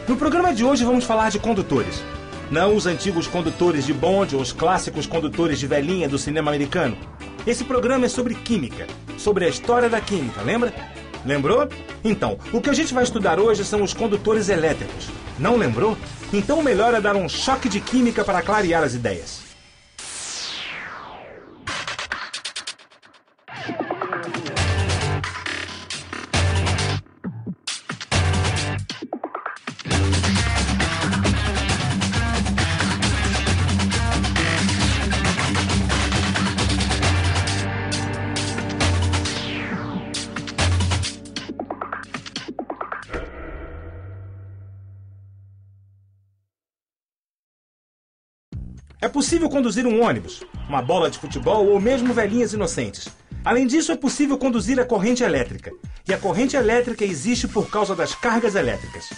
No programa de hoje vamos falar de condutores. Não os antigos condutores de bonde ou os clássicos condutores de velhinha do cinema americano. Esse programa é sobre química, sobre a história da química, lembra? Lembrou? Então, o que a gente vai estudar hoje são os condutores elétricos. Não lembrou? Então o melhor é dar um choque de química para clarear as ideias. É possível conduzir um ônibus, uma bola de futebol ou mesmo velhinhas inocentes. Além disso, é possível conduzir a corrente elétrica. E a corrente elétrica existe por causa das cargas elétricas.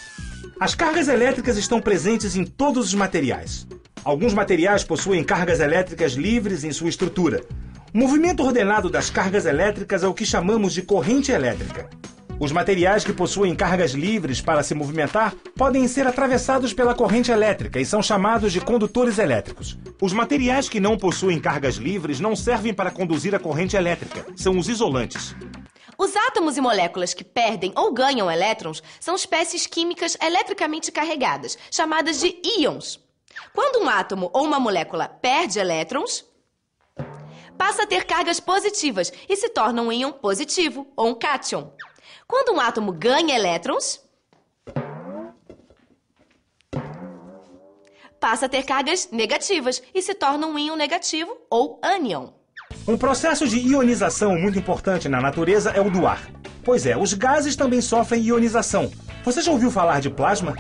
As cargas elétricas estão presentes em todos os materiais. Alguns materiais possuem cargas elétricas livres em sua estrutura. O movimento ordenado das cargas elétricas é o que chamamos de corrente elétrica. Os materiais que possuem cargas livres para se movimentar podem ser atravessados pela corrente elétrica e são chamados de condutores elétricos. Os materiais que não possuem cargas livres não servem para conduzir a corrente elétrica. São os isolantes. Os átomos e moléculas que perdem ou ganham elétrons são espécies químicas eletricamente carregadas, chamadas de íons. Quando um átomo ou uma molécula perde elétrons, passa a ter cargas positivas e se torna um íon positivo ou um cátion. Quando um átomo ganha elétrons, passa a ter cargas negativas e se torna um íon negativo ou ânion. Um processo de ionização muito importante na natureza é o do ar. Pois é, os gases também sofrem ionização. Você já ouviu falar de plasma?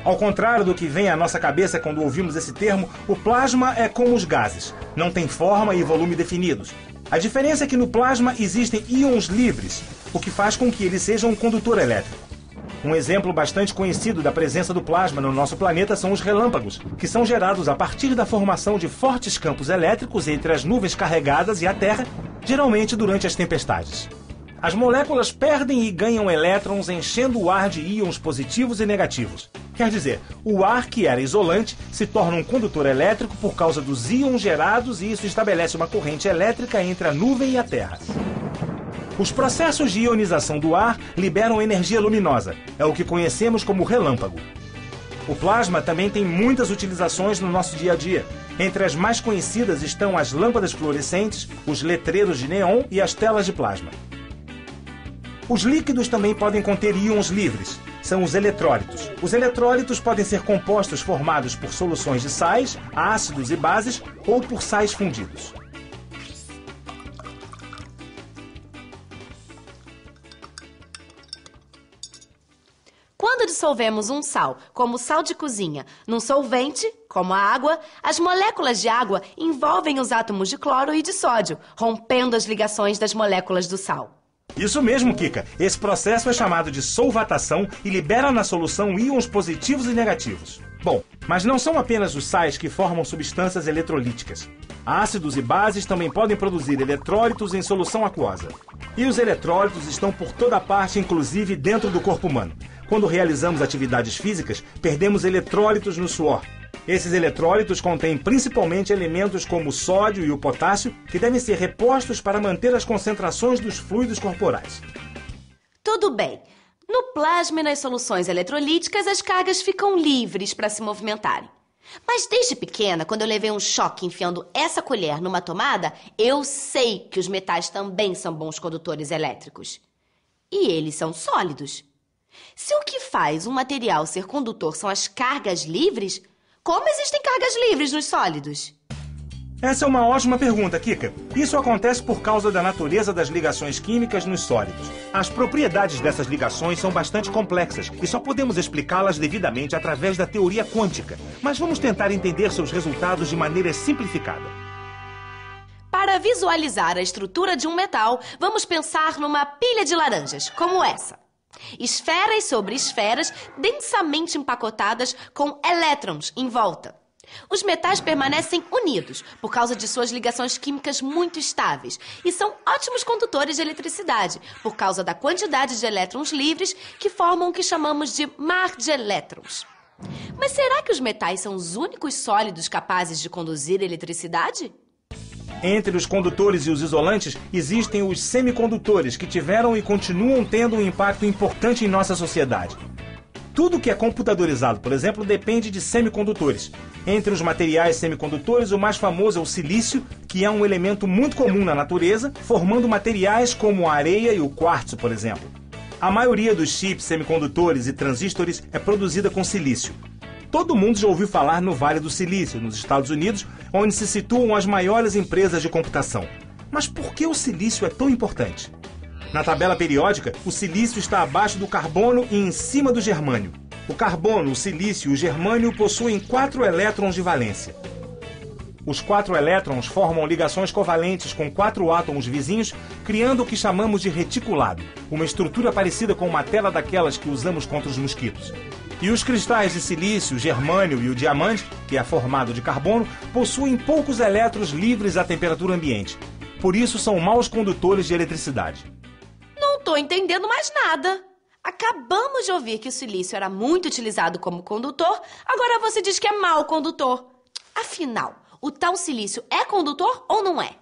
Ao contrário do que vem à nossa cabeça quando ouvimos esse termo, o plasma é como os gases. Não tem forma e volume definidos. A diferença é que no plasma existem íons livres, o que faz com que ele seja um condutor elétrico. Um exemplo bastante conhecido da presença do plasma no nosso planeta são os relâmpagos, que são gerados a partir da formação de fortes campos elétricos entre as nuvens carregadas e a Terra, geralmente durante as tempestades. As moléculas perdem e ganham elétrons enchendo o ar de íons positivos e negativos. Quer dizer, o ar que era isolante se torna um condutor elétrico por causa dos íons gerados e isso estabelece uma corrente elétrica entre a nuvem e a Terra. Os processos de ionização do ar liberam energia luminosa, é o que conhecemos como relâmpago. O plasma também tem muitas utilizações no nosso dia a dia. Entre as mais conhecidas estão as lâmpadas fluorescentes, os letreiros de neon e as telas de plasma. Os líquidos também podem conter íons livres. São os eletrólitos. Os eletrólitos podem ser compostos formados por soluções de sais, ácidos e bases ou por sais fundidos. Quando dissolvemos um sal, como sal de cozinha, num solvente, como a água, as moléculas de água envolvem os átomos de cloro e de sódio, rompendo as ligações das moléculas do sal. Isso mesmo, Kika. Esse processo é chamado de solvatação e libera na solução íons positivos e negativos. Bom, mas não são apenas os sais que formam substâncias eletrolíticas. Ácidos e bases também podem produzir eletrólitos em solução aquosa. E os eletrólitos estão por toda parte, inclusive dentro do corpo humano. Quando realizamos atividades físicas, perdemos eletrólitos no suor. Esses eletrólitos contêm principalmente elementos como o sódio e o potássio, que devem ser repostos para manter as concentrações dos fluidos corporais. Tudo bem. No plasma e nas soluções eletrolíticas, as cargas ficam livres para se movimentarem. Mas desde pequena, quando eu levei um choque enfiando essa colher numa tomada, eu sei que os metais também são bons condutores elétricos. E eles são sólidos. Se o que faz um material ser condutor são as cargas livres, como existem cargas livres nos sólidos? Essa é uma ótima pergunta, Kika. Isso acontece por causa da natureza das ligações químicas nos sólidos. As propriedades dessas ligações são bastante complexas e só podemos explicá-las devidamente através da teoria quântica. Mas vamos tentar entender seus resultados de maneira simplificada. Para visualizar a estrutura de um metal, vamos pensar numa pilha de laranjas, como essa. Esferas sobre esferas densamente empacotadas com elétrons em volta. Os metais permanecem unidos por causa de suas ligações químicas muito estáveis e são ótimos condutores de eletricidade por causa da quantidade de elétrons livres que formam o que chamamos de mar de elétrons. Mas será que os metais são os únicos sólidos capazes de conduzir eletricidade? Entre os condutores e os isolantes, existem os semicondutores, que tiveram e continuam tendo um impacto importante em nossa sociedade. Tudo que é computadorizado, por exemplo, depende de semicondutores. Entre os materiais semicondutores, o mais famoso é o silício, que é um elemento muito comum na natureza, formando materiais como a areia e o quartzo, por exemplo. A maioria dos chips, semicondutores e transistores é produzida com silício. Todo mundo já ouviu falar no Vale do Silício, nos Estados Unidos, onde se situam as maiores empresas de computação. Mas por que o silício é tão importante? Na tabela periódica, o silício está abaixo do carbono e em cima do germânio. O carbono, o silício e o germânio possuem 4 elétrons de valência. Os 4 elétrons formam ligações covalentes com 4 átomos vizinhos, criando o que chamamos de reticulado, uma estrutura parecida com uma tela daquelas que usamos contra os mosquitos. E os cristais de silício, germânio e o diamante, que é formado de carbono, possuem poucos elétrons livres à temperatura ambiente. Por isso são maus condutores de eletricidade. Não tô entendendo mais nada. Acabamos de ouvir que o silício era muito utilizado como condutor, agora você diz que é mau condutor. Afinal, o tal silício é condutor ou não é?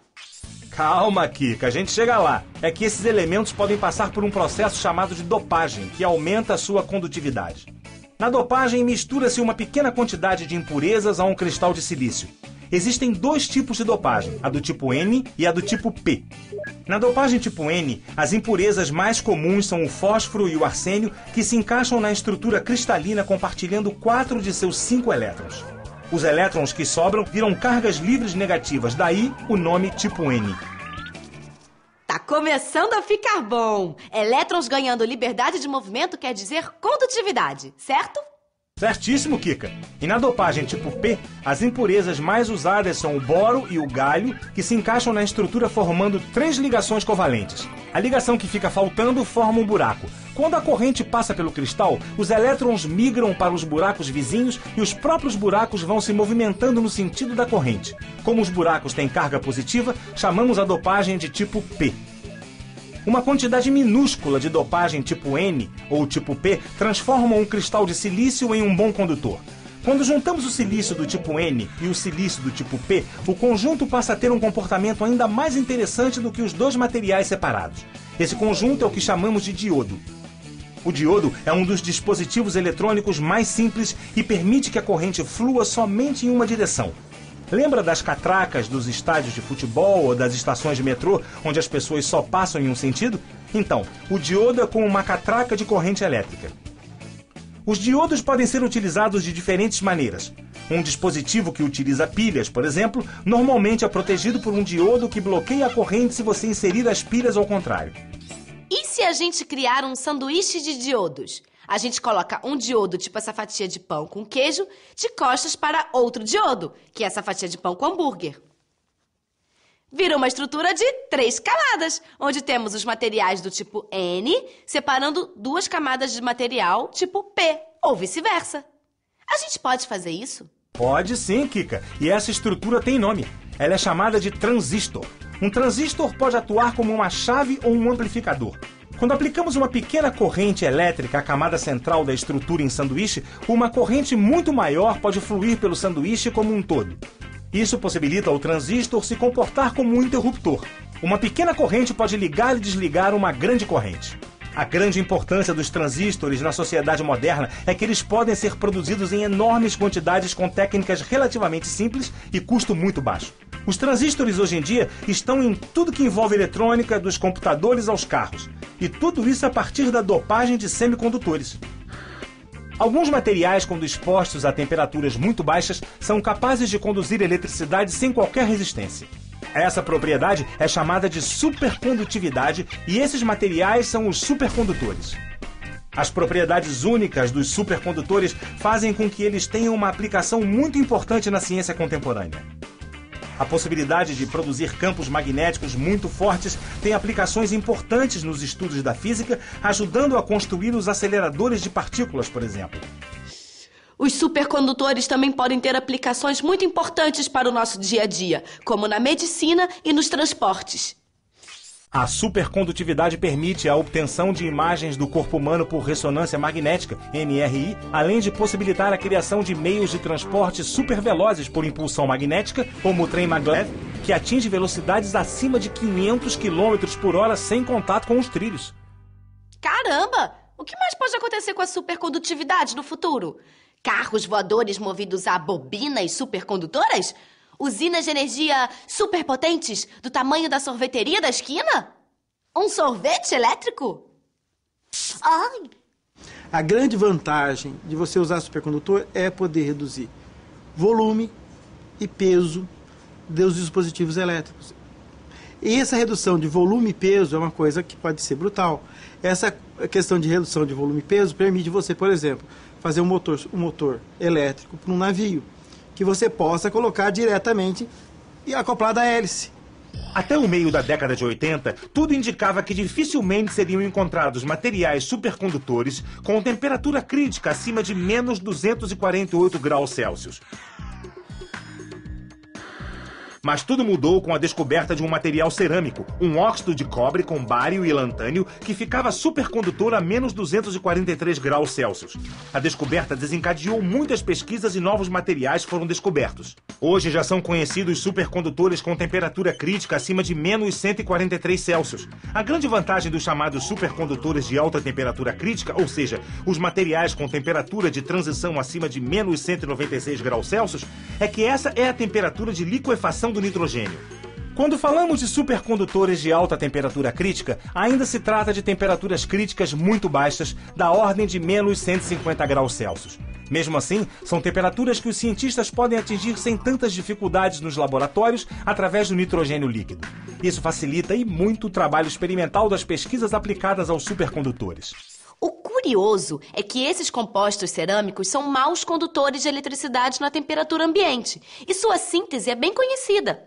Calma, Kika, a gente chega lá. É que esses elementos podem passar por um processo chamado de dopagem, que aumenta a sua condutividade. Na dopagem, mistura-se uma pequena quantidade de impurezas a um cristal de silício. Existem 2 tipos de dopagem, a do tipo N e a do tipo P. Na dopagem tipo N, as impurezas mais comuns são o fósforo e o arsênio, que se encaixam na estrutura cristalina compartilhando 4 de seus 5 elétrons. Os elétrons que sobram viram cargas livres negativas, daí o nome tipo N. Tá começando a ficar bom. Elétrons ganhando liberdade de movimento quer dizer condutividade, certo? Certíssimo, Kika. E na dopagem tipo P, as impurezas mais usadas são o boro e o galho, que se encaixam na estrutura formando 3 ligações covalentes. A ligação que fica faltando forma um buraco. Quando a corrente passa pelo cristal, os elétrons migram para os buracos vizinhos e os próprios buracos vão se movimentando no sentido da corrente. Como os buracos têm carga positiva, chamamos a dopagem de tipo P. Uma quantidade minúscula de dopagem tipo N ou tipo P transforma um cristal de silício em um bom condutor. Quando juntamos o silício do tipo N e o silício do tipo P, o conjunto passa a ter um comportamento ainda mais interessante do que os 2 materiais separados. Esse conjunto é o que chamamos de diodo. O diodo é um dos dispositivos eletrônicos mais simples e permite que a corrente flua somente em uma direção. Lembra das catracas dos estádios de futebol ou das estações de metrô, onde as pessoas só passam em um sentido? Então, o diodo é como uma catraca de corrente elétrica. Os diodos podem ser utilizados de diferentes maneiras. Um dispositivo que utiliza pilhas, por exemplo, normalmente é protegido por um diodo que bloqueia a corrente se você inserir as pilhas ao contrário. E se a gente criar um sanduíche de diodos? A gente coloca um diodo, tipo essa fatia de pão com queijo, de costas para outro diodo, que é essa fatia de pão com hambúrguer. Vira uma estrutura de 3 camadas, onde temos os materiais do tipo N, separando 2 camadas de material tipo P, ou vice-versa. A gente pode fazer isso? Pode sim, Kika. E essa estrutura tem nome. Ela é chamada de transistor. Um transistor pode atuar como uma chave ou um amplificador. Quando aplicamos uma pequena corrente elétrica à camada central da estrutura em sanduíche, uma corrente muito maior pode fluir pelo sanduíche como um todo. Isso possibilita ao transistor se comportar como um interruptor. Uma pequena corrente pode ligar e desligar uma grande corrente. A grande importância dos transistores na sociedade moderna é que eles podem ser produzidos em enormes quantidades com técnicas relativamente simples e custo muito baixo. Os transistores hoje em dia estão em tudo que envolve eletrônica, dos computadores aos carros. E tudo isso a partir da dopagem de semicondutores. Alguns materiais, quando expostos a temperaturas muito baixas, são capazes de conduzir eletricidade sem qualquer resistência. Essa propriedade é chamada de supercondutividade e esses materiais são os supercondutores. As propriedades únicas dos supercondutores fazem com que eles tenham uma aplicação muito importante na ciência contemporânea. A possibilidade de produzir campos magnéticos muito fortes tem aplicações importantes nos estudos da física, ajudando a construir os aceleradores de partículas, por exemplo. Os supercondutores também podem ter aplicações muito importantes para o nosso dia a dia, como na medicina e nos transportes. A supercondutividade permite a obtenção de imagens do corpo humano por ressonância magnética, MRI, além de possibilitar a criação de meios de transporte supervelozes por impulsão magnética, como o trem maglev, que atinge velocidades acima de 500 km por hora sem contato com os trilhos. Caramba! O que mais pode acontecer com a supercondutividade no futuro? Carros voadores movidos a bobinas supercondutoras? Usinas de energia superpotentes do tamanho da sorveteria da esquina? Um sorvete elétrico? Ai! A grande vantagem de você usar supercondutor é poder reduzir volume e peso dos dispositivos elétricos. E essa redução de volume e peso é uma coisa que pode ser brutal. Essa questão de redução de volume e peso permite você, por exemplo, fazer um motor elétrico para um navio, que você possa colocar diretamente e acoplado à hélice. Até o meio da década de 80, tudo indicava que dificilmente seriam encontrados materiais supercondutores com temperatura crítica acima de menos 248 graus Celsius. Mas tudo mudou com a descoberta de um material cerâmico, um óxido de cobre com bário e lantânio que ficava supercondutor a menos 243 graus Celsius. A descoberta desencadeou muitas pesquisas e novos materiais foram descobertos. Hoje já são conhecidos supercondutores com temperatura crítica acima de menos 143 Celsius. A grande vantagem dos chamados supercondutores de alta temperatura crítica, ou seja, os materiais com temperatura de transição acima de menos 196 graus Celsius, é que essa é a temperatura de liquefação do nitrogênio. Quando falamos de supercondutores de alta temperatura crítica, ainda se trata de temperaturas críticas muito baixas, da ordem de menos 150 graus Celsius. Mesmo assim, são temperaturas que os cientistas podem atingir sem tantas dificuldades nos laboratórios através do nitrogênio líquido. Isso facilita e muito o trabalho experimental das pesquisas aplicadas aos supercondutores. O curioso é que esses compostos cerâmicos são maus condutores de eletricidade na temperatura ambiente e sua síntese é bem conhecida.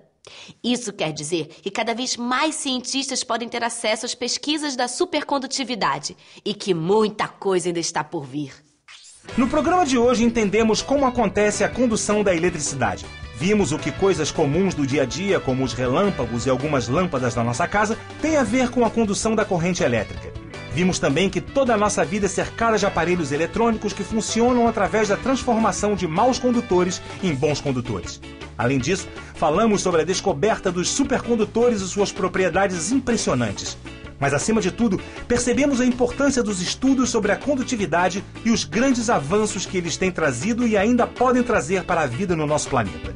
Isso quer dizer que cada vez mais cientistas podem ter acesso às pesquisas da supercondutividade e que muita coisa ainda está por vir. No programa de hoje entendemos como acontece a condução da eletricidade. Vimos o que coisas comuns do dia a dia, como os relâmpagos e algumas lâmpadas da nossa casa, têm a ver com a condução da corrente elétrica. Vimos também que toda a nossa vida é cercada de aparelhos eletrônicos que funcionam através da transformação de maus condutores em bons condutores. Além disso, falamos sobre a descoberta dos supercondutores e suas propriedades impressionantes. Mas, acima de tudo, percebemos a importância dos estudos sobre a condutividade e os grandes avanços que eles têm trazido e ainda podem trazer para a vida no nosso planeta.